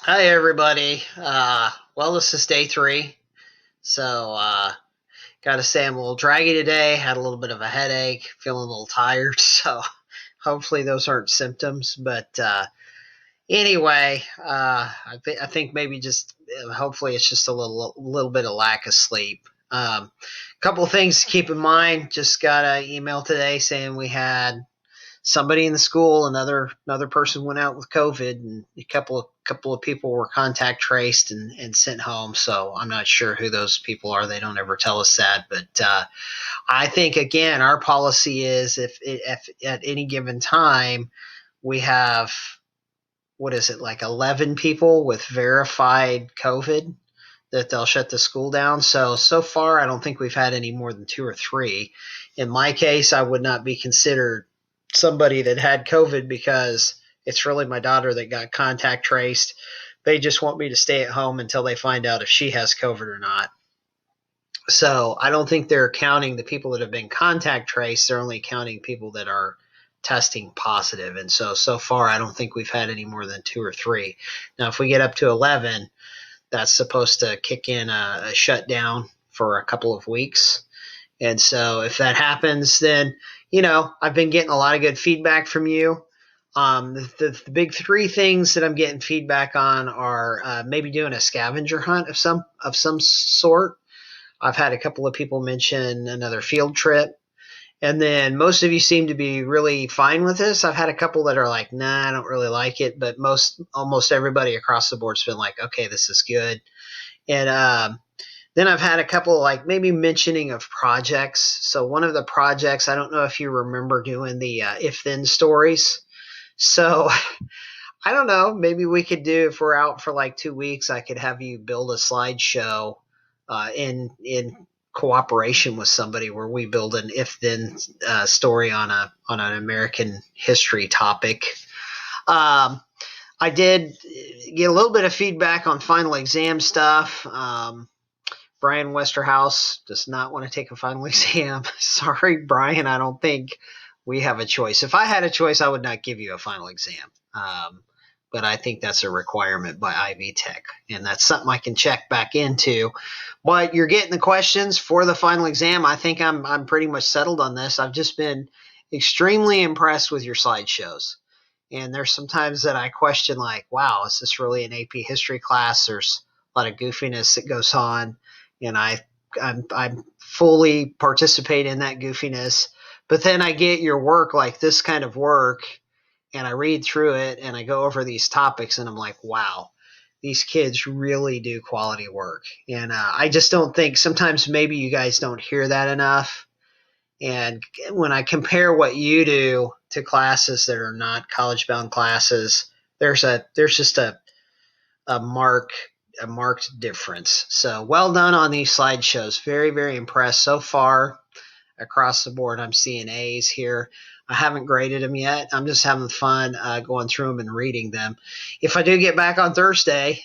Hi, everybody. Well, this is day three. So, gotta say, I'm a little draggy today. Had a little bit of a headache, feeling a little tired. So, hopefully, those aren't symptoms. But anyway, I think maybe just hopefully it's just a little bit of lack of sleep. Couple of things to keep in mind. Just got an email today saying we had somebody in the school, another person went out with COVID, and a couple of people were contact traced and sent home. So I'm not sure who those people are. They don't ever tell us that, but I think again our policy is if at any given time we have what is it like 11 people with verified COVID that they'll shut the school down. So far, I don't think we've had any more than two or three. In my case, I would not be considered somebody that had COVID because it's really my daughter that got contact traced. They just want me to stay at home until they find out if she has COVID or not. So I don't think they're counting the people that have been contact traced. They're only counting people that are testing positive. And so far, I don't think we've had any more than two or three. Now, if we get up to 11, that's supposed to kick in a shutdown for a couple of weeks. And so if that happens, then, I've been getting a lot of good feedback from you. The big three things that I'm getting feedback on are maybe doing a scavenger hunt of some sort. I've had a couple of people mention another field trip. And then most of you seem to be really fine with this. I've had a couple that are like, nah, I don't really like it. But almost everybody across the board's been like, okay, this is good. And then I've had a couple like maybe mentioning of projects. So one of the projects, I don't know if you remember doing the if then stories. So I don't know. Maybe we could do if we're out for like 2 weeks. I could have you build a slideshow in cooperation with somebody where we build an if then story on an American history topic. Um, I did get a little bit of feedback on final exam stuff. Brian Westerhouse does not want to take a final exam. Sorry, Brian. I don't think we have a choice. If I had a choice, I would not give you a final exam. But I think that's a requirement by Ivy Tech, and that's something I can check back into. But you're getting the questions for the final exam. I think I'm pretty much settled on this. I've just been extremely impressed with your slideshows. And there's sometimes that I question, like, wow, is this really an AP history class? There's a lot of goofiness that goes on, and I'm fully participate in that goofiness. But then I get your work, like this kind of work, and I read through it and I go over these topics, and I'm like, wow, these kids really do quality work. And I just don't think sometimes maybe you guys don't hear that enough. And when I compare what you do to classes that are not college bound classes, there's just a mark a marked difference. So well done on these slideshows. Very, very impressed so far across the board. I'm seeing A's here. I haven't graded them yet. I'm just having fun going through them and reading them. If I do get back on Thursday,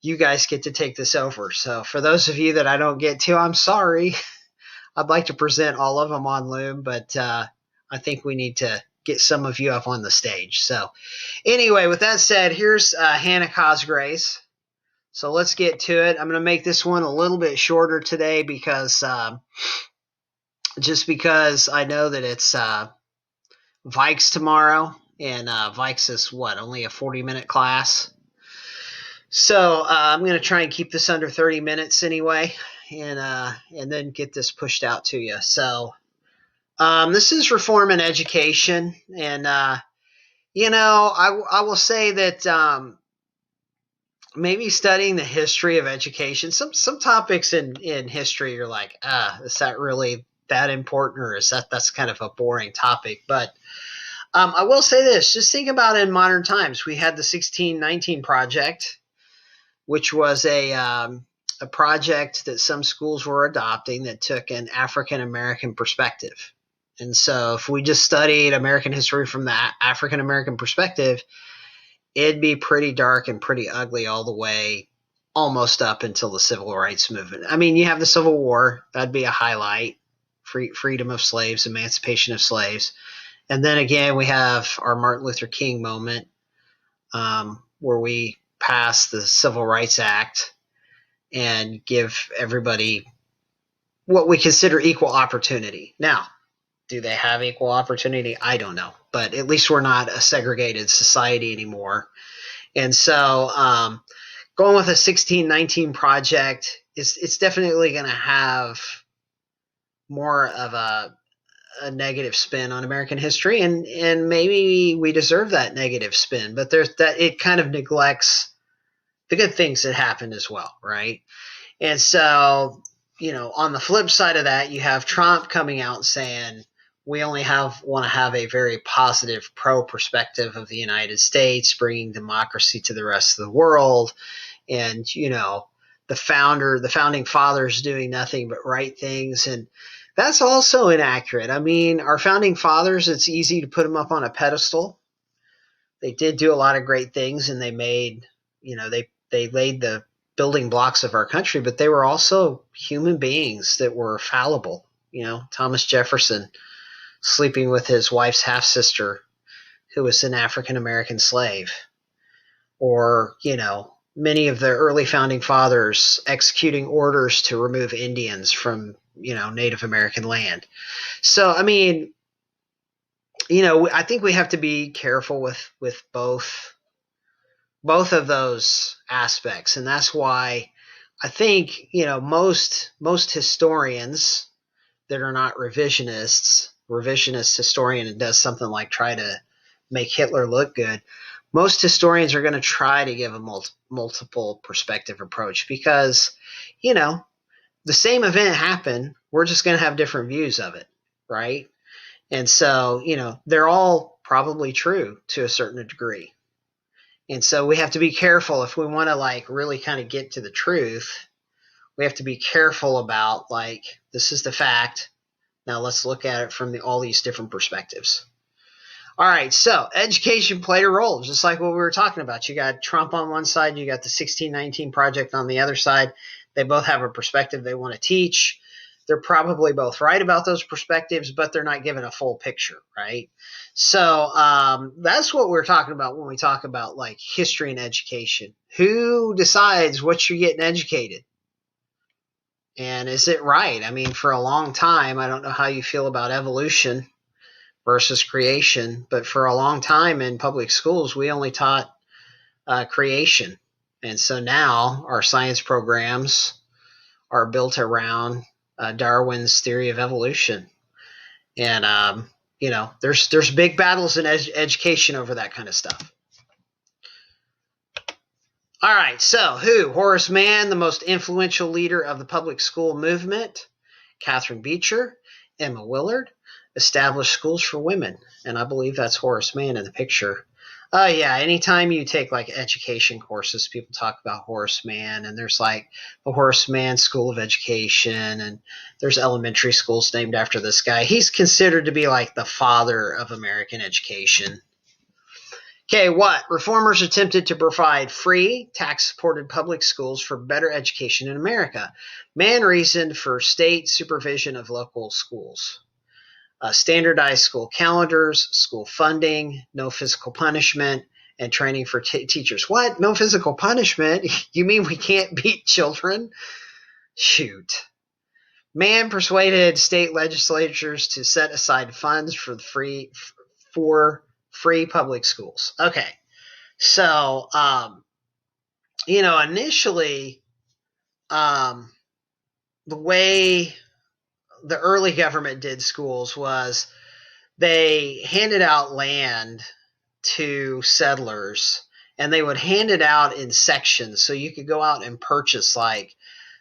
you guys get to take this over. So for those of you that I don't get to, I'm sorry. I'd like to present all of them on Loom, but I think we need to get some of you up on the stage. So anyway, with that said, here's Hannah Cosgrace. So let's get to it. I'm going to make this one a little bit shorter today because just because I know that it's Vikes tomorrow, and Vikes is what, only a 40-minute class. So I'm going to try and keep this under 30 minutes anyway, and then get this pushed out to you. So this is reform in education, and I will say that maybe studying the history of education. Some topics in history you're like, is that really that important, or is that's kind of a boring topic? But I will say this: just think about it in modern times. We had the 1619 project, which was a project that some schools were adopting that took an African American perspective. And so, if we just studied American history from the African American perspective, it'd be pretty dark and pretty ugly all the way almost up until the civil rights movement. I mean, you have the Civil War, that'd be a highlight, freedom of slaves, emancipation of slaves. And then again, we have our Martin Luther King moment, where we pass the Civil Rights Act and give everybody what we consider equal opportunity. Now, do they have equal opportunity? I don't know, but at least we're not a segregated society anymore. And so, going with a 1619 project is it's definitely going to have more of a negative spin on American history, and maybe we deserve that negative spin, but there's that it kind of neglects the good things that happened as well, right? And so, on the flip side of that, you have Trump coming out saying we only want to have a very positive pro perspective of the United States, bringing democracy to the rest of the world, and the founding fathers doing nothing but right things, and that's also inaccurate. I mean, our founding fathers, it's easy to put them up on a pedestal. They did do a lot of great things, and they made, they laid the building blocks of our country, but they were also human beings that were fallible. Thomas Jefferson sleeping with his wife's half sister, who was an African American slave, or many of the early founding fathers executing orders to remove Indians from Native American land. So I mean, I think we have to be careful with both of those aspects, and that's why I think most historians that are not revisionist historian and does something like try to make Hitler look good. Most historians are going to try to give a multiple perspective approach because, the same event happened. We're just going to have different views of it, right? And so, they're all probably true to a certain degree. And so we have to be careful if we want to really kind of get to the truth. We have to be careful about this is the fact. Now let's look at it from all these different perspectives. All right, so education played a role, just like what we were talking about. You got Trump on one side, you got the 1619 Project on the other side. They both have a perspective they want to teach. They're probably both right about those perspectives, but they're not given a full picture, right? So that's what we're talking about when we talk about history and education. Who decides what you're getting educated? And is it right? I mean, for a long time, I don't know how you feel about evolution versus creation, but for a long time in public schools, we only taught creation. And so now our science programs are built around Darwin's theory of evolution. And, there's big battles in education over that kind of stuff. All right, so who? Horace Mann, the most influential leader of the public school movement. Catherine Beecher, Emma Willard, established schools for women. And I believe that's Horace Mann in the picture. Yeah, anytime you take education courses, people talk about Horace Mann, and there's the Horace Mann School of Education, and there's elementary schools named after this guy. He's considered to be the father of American education. Okay, what? Reformers attempted to provide free, tax-supported public schools for better education in America. Mann reasoned for state supervision of local schools. Standardized school calendars, school funding, no physical punishment, and training for teachers. What? No physical punishment? You mean we can't beat children? Shoot. Mann persuaded state legislatures to set aside funds for free public schools. Okay. So, initially, the way the early government did schools was they handed out land to settlers, and they would hand it out in sections. So you could go out and purchase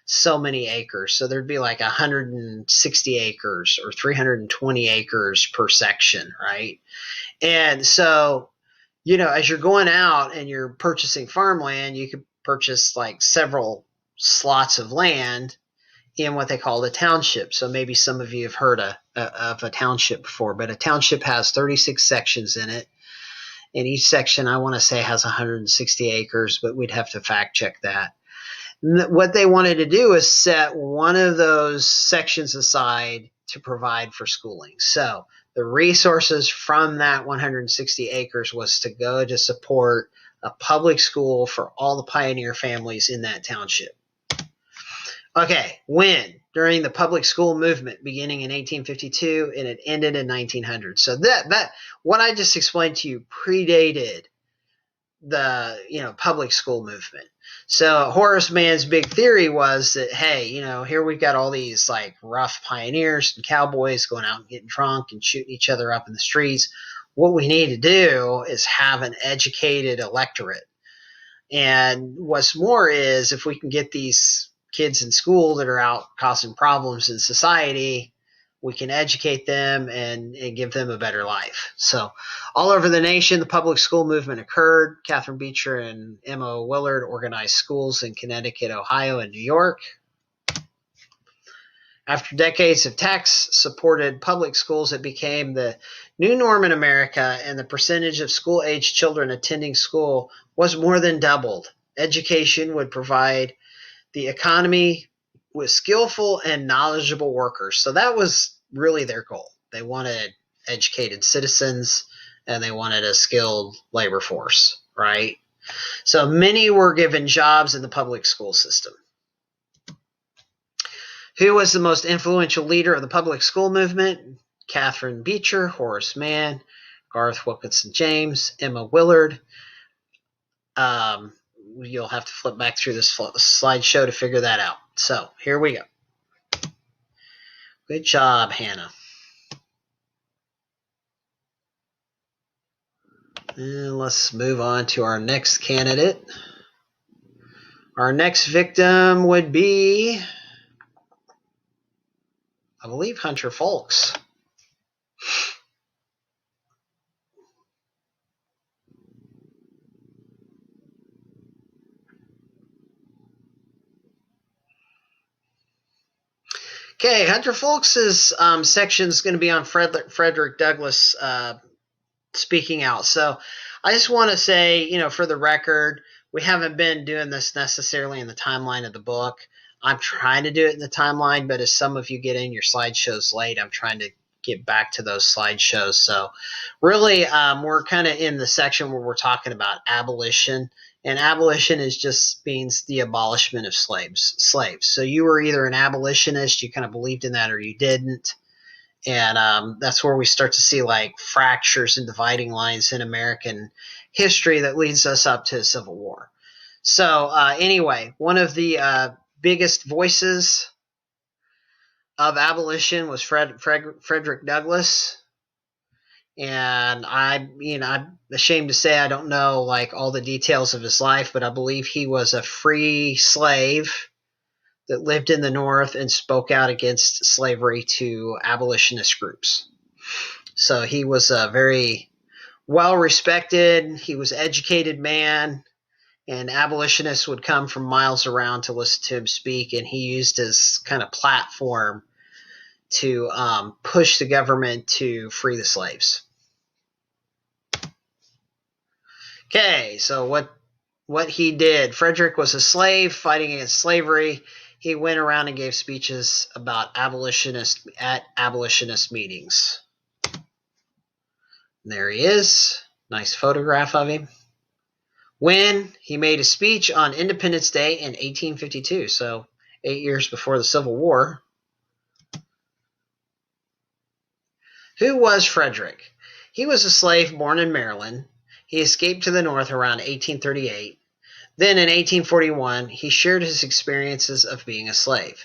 so many acres. So there'd be 160 acres or 320 acres per section, right? And so, as you're going out and you're purchasing farmland, you could purchase several slots of land in what they call the township. So maybe some of you have heard of a township before, but a township has 36 sections in it. And each section, I want to say, has 160 acres, but we'd have to fact check that. What they wanted to do is set one of those sections aside to provide for schooling. So the resources from that 160 acres was to go to support a public school for all the pioneer families in that township. Okay, when? During the public school movement beginning in 1852 and it ended in 1900. So that what I just explained to you predated the public school movement. So Horace Mann's big theory was that, hey, here we've got all these like rough pioneers and cowboys going out and getting drunk and shooting each other up in the streets. What we need to do is have an educated electorate. And what's more is if we can get these kids in school that are out causing problems in society, we can educate them and give them a better life. So all over the nation, the public school movement occurred. Catherine Beecher and Emma Willard organized schools in Connecticut, Ohio, and New York. After decades of tax-supported public schools, it became the new norm in America, and the percentage of school-aged children attending school was more than doubled. Education would provide the economy with skillful and knowledgeable workers. So that was really their goal. They wanted educated citizens, and they wanted a skilled labor force, right? So many were given jobs in the public school system. Who was the most influential leader of the public school movement? Catherine Beecher, Horace Mann, Garth Wilkinson James, Emma Willard. You'll have to flip back through this slideshow to figure that out. So here we go. Good job, Hannah. And let's move on to our next candidate. Our next victim would be, I believe, Hunter Folks. Okay, Hunter Folks' section is going to be on Frederick Douglass speaking out. So I just want to say, for the record, we haven't been doing this necessarily in the timeline of the book. I'm trying to do it in the timeline, but as some of you get in your slideshows late, I'm trying to get back to those slideshows. So really, we're kind of in the section where we're talking about abolition. And abolition just means the abolishment of slaves. So you were either an abolitionist, you kind of believed in that, or you didn't. And that's where we start to see like fractures and dividing lines in American history that leads us up to the Civil War. So anyway, one of the biggest voices of abolition was Frederick Douglass. And I'm ashamed to say I don't know like all the details of his life, but I believe he was a free slave that lived in the North and spoke out against slavery to abolitionist groups. So he was a very well-respected, he was an educated man, and abolitionists would come from miles around to listen to him speak, and he used his kind of platform to push the government to free the slaves. Okay, so what he did. Frederick was a slave fighting against slavery. He went around and gave speeches about abolitionist meetings. And there he is. Nice photograph of him. When he made a speech on Independence Day in 1852, so 8 years before the Civil War. Who was Frederick? He was a slave born in Maryland. He escaped to the North around 1838. Then in 1841, he shared his experiences of being a slave.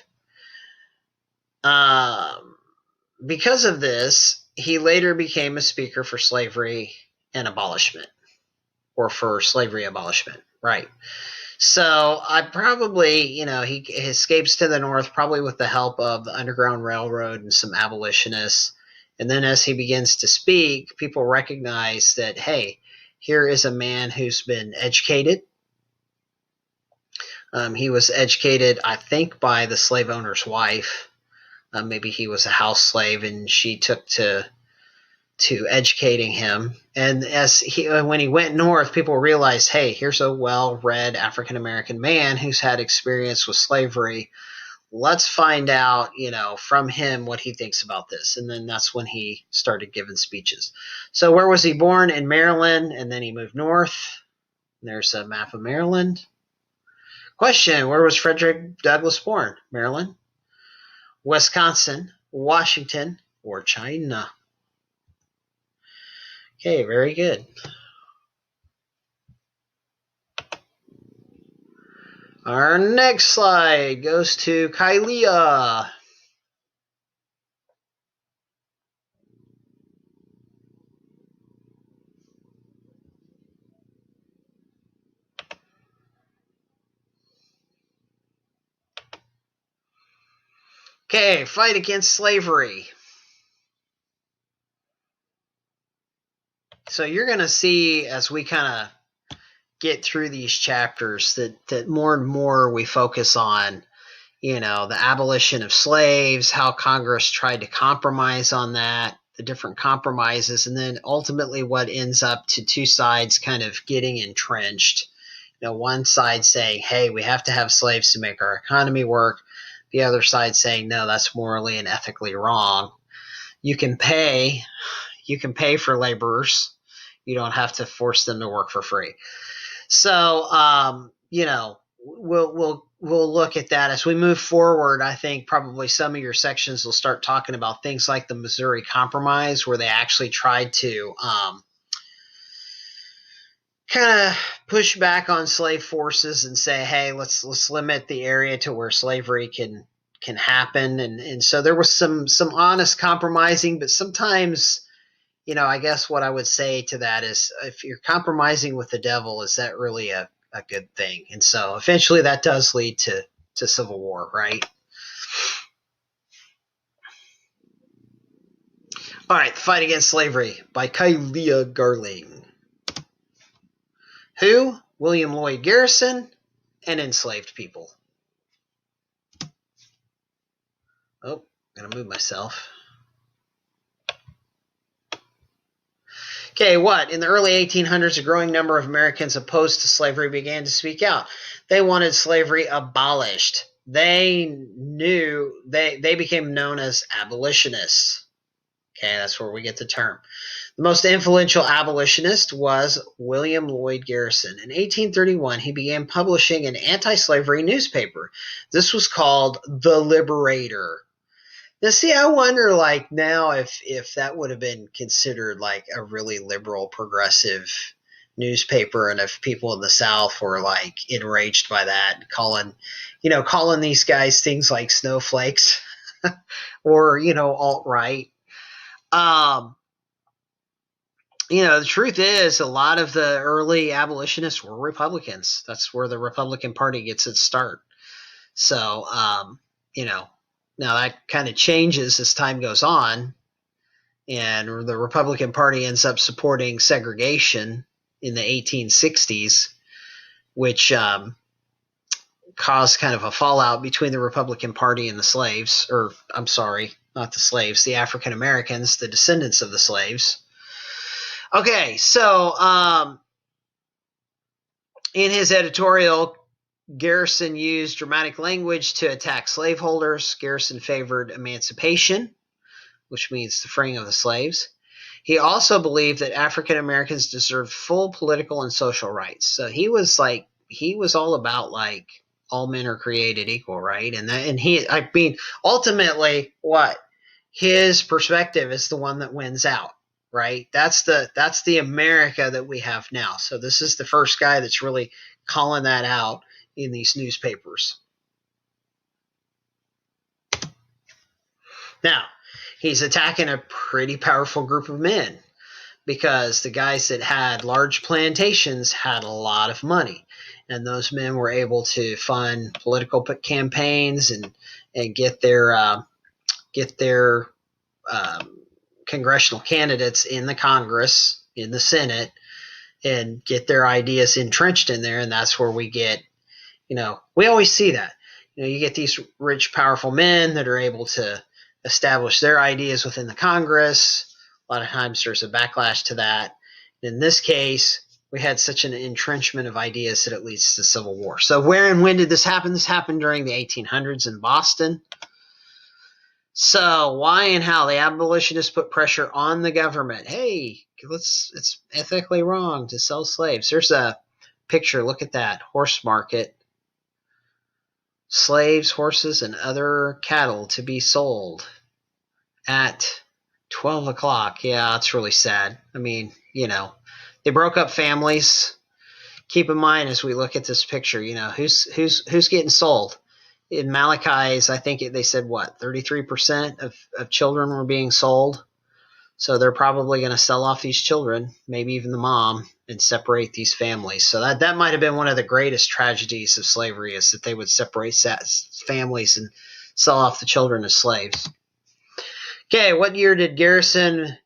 Because of this, he later became a speaker for slavery and abolishment, or for slavery abolishment, right? So I probably, he escapes to the North probably with the help of the Underground Railroad and some abolitionists. And then as he begins to speak, people recognize that, hey, here is a man who's been educated. He was educated, I think, by the slave owner's wife. Maybe he was a house slave, and she took to educating him. And when he went north, people realized, hey, here's a well-read African-American man who's had experience with slavery. Let's find out, from him what he thinks about this. And then that's when he started giving speeches. So where was he born? In Maryland, and then he moved north. There's a map of Maryland. Question, where was Frederick Douglass born? Maryland, Wisconsin, Washington, or China? Okay, very good. Our next slide goes to Kylea. Okay, fight against slavery. So you're going to see as we kind of get through these chapters that more and more we focus on, the abolition of slaves, how Congress tried to compromise on that, the different compromises, and then ultimately what ends up to two sides kind of getting entrenched. One side saying, hey, we have to have slaves to make our economy work. The other side saying, no, that's morally and ethically wrong. You can pay for laborers. You don't have to force them to work for free. So, we'll look at that as we move forward. I think probably some of your sections will start talking about things like the Missouri Compromise, where they actually tried to kind of push back on slave forces and say, hey, let's limit the area to where slavery can happen. And so there was some honest compromising, but sometimes, I guess what I would say to that is, if you're compromising with the devil, is that really a good thing? And so eventually that does lead to civil war, right? All right, The Fight Against Slavery by Kylea Garling. Who? William Lloyd Garrison and enslaved people. Oh, I'm going to move myself. Okay, what? In the early 1800s, a growing number of Americans opposed to slavery began to speak out. They wanted slavery abolished. They became known as abolitionists. Okay, that's where we get the term. The most influential abolitionist was William Lloyd Garrison. In 1831, he began publishing an anti-slavery newspaper. This was called The Liberator. Now, see, I wonder, now if that would have been considered like a really liberal, progressive newspaper, and if people in the South were enraged by that, calling these guys things like snowflakes or alt-right. The truth is, a lot of the early abolitionists were Republicans. That's where the Republican Party gets its start. So, now that kind of changes as time goes on, and the Republican Party ends up supporting segregation in the 1860s, which caused kind of a fallout between the Republican Party and the slaves, or I'm sorry, not the slaves, the African Americans, the descendants of the slaves. Okay, so in his editorial, Garrison used dramatic language to attack slaveholders. Garrison favored emancipation, which means the freeing of the slaves. He also believed that African Americans deserved full political and social rights. So he was all about all men are created equal, right? Ultimately, what his perspective is the one that wins out, right? That's the America that we have now. So this is the first guy that's really calling that out in these newspapers. Now, he's attacking a pretty powerful group of men, because the guys that had large plantations had a lot of money, and those men were able to fund political campaigns and get their congressional candidates in the Congress, in the Senate, and get their ideas entrenched in there. And that's where we get, we always see that. You get these rich, powerful men that are able to establish their ideas within the Congress. A lot of times there's a backlash to that. In this case, we had such an entrenchment of ideas that it leads to civil war. So where and when did this happen? This happened during the 1800s in Boston. So why and how the abolitionists put pressure on the government? Hey, it's ethically wrong to sell slaves. There's a picture. Look at that horse market. Slaves, horses, and other cattle to be sold at 12 o'clock. Yeah, it's really sad. I mean, they broke up families. Keep in mind as we look at this picture, who's getting sold. In Malachi's, I think they said what 33% of children were being sold. So they're probably going to sell off these children, maybe even the mom, and separate these families. So that might have been one of the greatest tragedies of slavery, is that they would separate families and sell off the children as slaves. Okay, what year did Garrison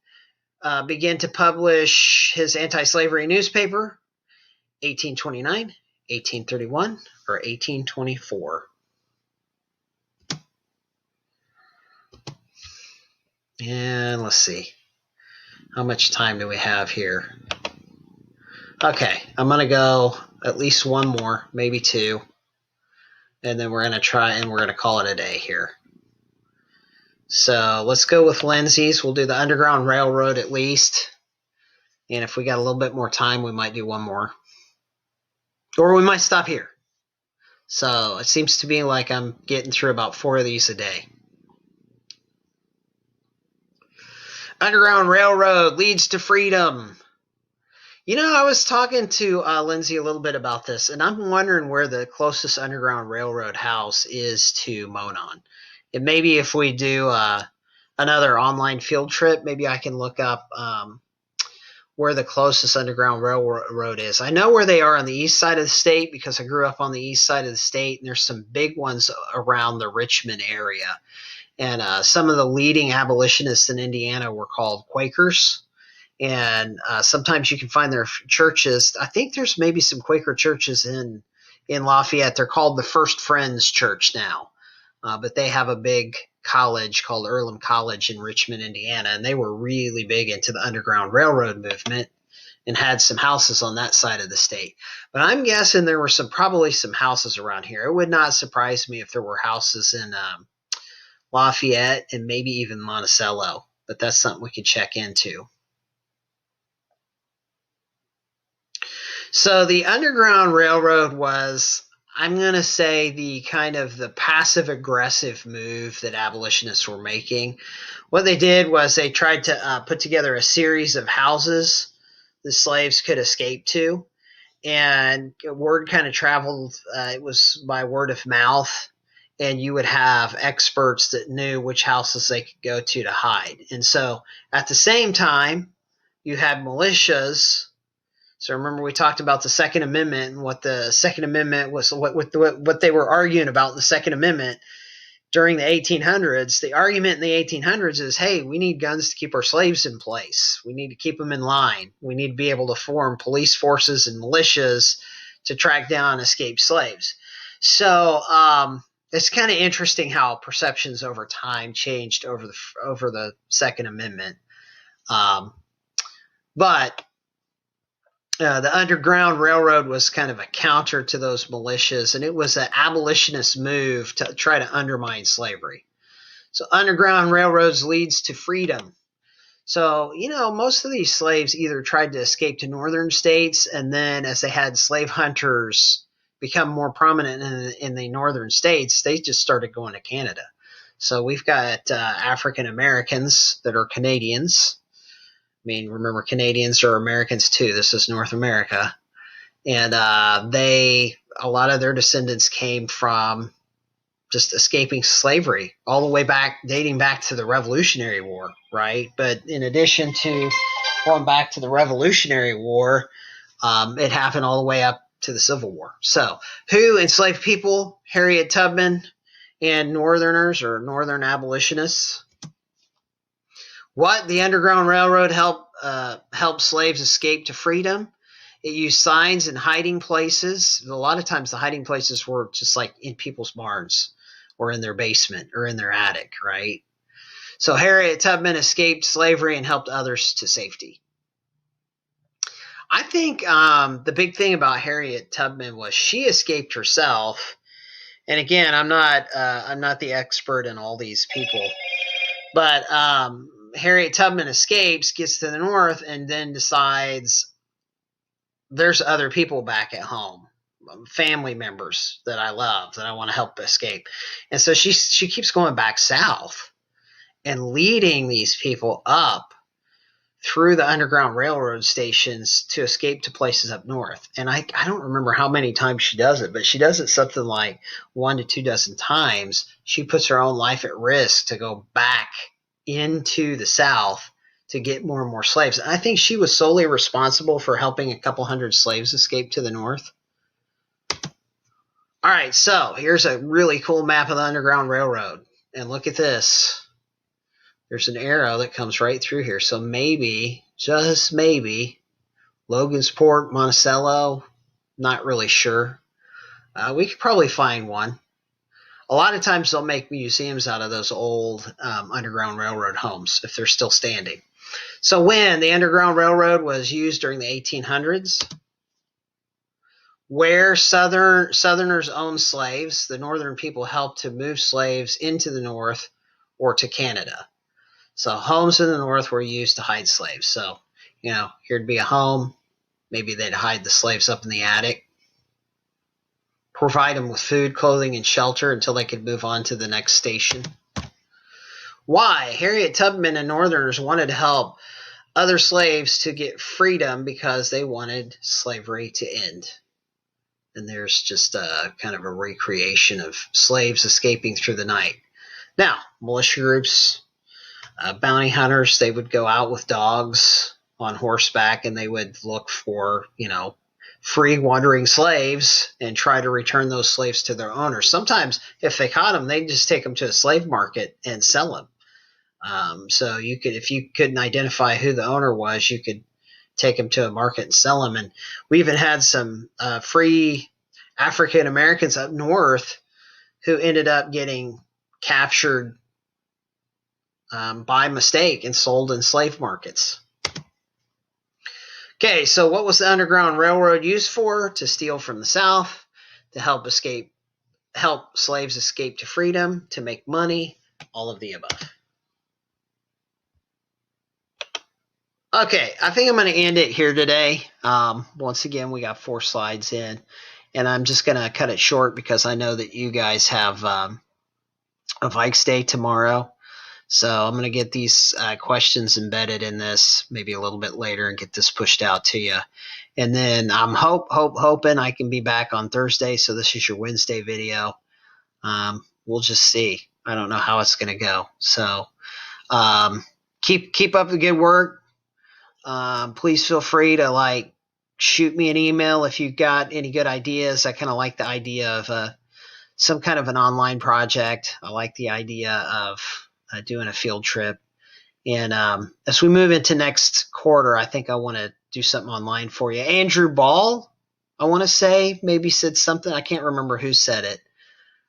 begin to publish his anti-slavery newspaper? 1829, 1831, or 1824? And let's see. How much time do we have here? Okay, I'm going to go at least one more, maybe two. And then we're going to try and we're going to call it a day here. So let's go with Lindsay's. We'll do the Underground Railroad at least. And if we got a little bit more time, we might do one more. Or we might stop here. So it seems to be like I'm getting through about 4 of these a day. Underground Railroad leads to freedom. I was talking to Lindsay a little bit about this, and I'm wondering where the closest Underground Railroad house is to Monon. And maybe if we do another online field trip, maybe I can look up where the closest Underground Railroad is. I know where they are on the east side of the state because I grew up on the east side of the state, and there's some big ones around the Richmond area. And some of the leading abolitionists in Indiana were called Quakers. And sometimes you can find their churches. I think there's maybe some Quaker churches in Lafayette. They're called the First Friends Church now. But they have a big college called Earlham College in Richmond, Indiana. And they were really big into the Underground Railroad movement and had some houses on that side of the state. But I'm guessing there were probably some houses around here. It would not surprise me if there were houses in Lafayette and maybe even Monticello. But that's something we could check into. So the Underground Railroad was, I'm going to say, the kind of the passive-aggressive move that abolitionists were making. What they did was they tried to put together a series of houses the slaves could escape to. And word kind of traveled, it was by word of mouth. And you would have experts that knew which houses they could go to hide. And so at the same time, you had militias. So remember we talked about the Second Amendment and what the Second Amendment was, what they were arguing about in the Second Amendment during the 1800s. The argument in the 1800s is, hey, we need guns to keep our slaves in place. We need to keep them in line. We need to be able to form police forces and militias to track down escaped slaves. So it's kind of interesting how perceptions over time changed over the Second Amendment. But the Underground Railroad was kind of a counter to those militias, and it was an abolitionist move to try to undermine slavery. So Underground Railroads leads to freedom. So, most of these slaves either tried to escape to northern states, and then as they had slave hunters become more prominent in the northern states, they just started going to Canada. So we've got African Americans that are Canadians. I mean, remember, Canadians are Americans too. This is North America. And a lot of their descendants came from just escaping slavery all the way back, dating back to the Revolutionary War, right? But in addition to going back to the Revolutionary War, it happened all the way up to the Civil War. So who enslaved people? Harriet Tubman and Northerners or Northern abolitionists. What? The Underground Railroad helped slaves escape to freedom. It used signs and hiding places. A lot of times the hiding places were just like in people's barns or in their basement or in their attic, right? So Harriet Tubman escaped slavery and helped others to safety. I think the big thing about Harriet Tubman was she escaped herself. And again, I'm not the expert in all these people, but Harriet Tubman escapes, gets to the north, and then decides there's other people back at home, family members that I love that I want to help escape. And so she keeps going back south and leading these people up through the Underground Railroad stations to escape to places up north. And I don't remember how many times she does it, but she does it something like 1 to 2 dozen times. She puts her own life at risk to go back into the South to get more and more slaves. And I think she was solely responsible for helping a couple hundred slaves escape to the north. All right, so here's a really cool map of the Underground Railroad. And look at this. There's an arrow that comes right through here. So maybe, just maybe, Logansport, Monticello, not really sure. We could probably find one. A lot of times they'll make museums out of those old Underground Railroad homes if they're still standing. So when the Underground Railroad was used during the 1800s, where Southerners owned slaves, the Northern people helped to move slaves into the North or to Canada. So homes in the North were used to hide slaves. So, here'd be a home. Maybe they'd hide the slaves up in the attic, provide them with food, clothing, and shelter until they could move on to the next station. Why? Harriet Tubman and Northerners wanted to help other slaves to get freedom because they wanted slavery to end. And there's just a kind of a recreation of slaves escaping through the night. Now, militia groups, bounty hunters, they would go out with dogs on horseback and they would look for, free wandering slaves and try to return those slaves to their owners. Sometimes if they caught them, they'd just take them to a slave market and sell them. So if you couldn't identify who the owner was, you could take them to a market and sell them. And we even had some free African Americans up north who ended up getting captured by mistake and sold in slave markets. Okay, so what was the Underground Railroad used for? To steal from the South, to help slaves escape to freedom, to make money, all of the above. Okay, I think I'm going to end it here today. Once again, we got 4 slides in, and I'm just going to cut it short because I know that you guys have a Vikes Day tomorrow. So I'm going to get these questions embedded in this maybe a little bit later and get this pushed out to you. And then I'm hoping I can be back on Thursday. So this is your Wednesday video. We'll just see. I don't know how it's going to go. So keep up the good work. Please feel free to shoot me an email if you've got any good ideas. I kind of like the idea of some kind of an online project. I like the idea of doing a field trip. And as we move into next quarter, I think I want to do something online for you. Andrew Ball, I want to say, maybe said something. I can't remember who said it.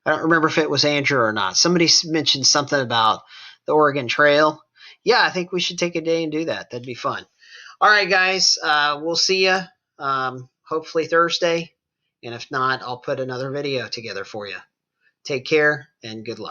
I don't remember if it was Andrew or not. Somebody mentioned something about the Oregon Trail. Yeah, I think we should take a day and do that. That'd be fun. All right, guys, we'll see you hopefully Thursday. And if not, I'll put another video together for you. Take care and good luck.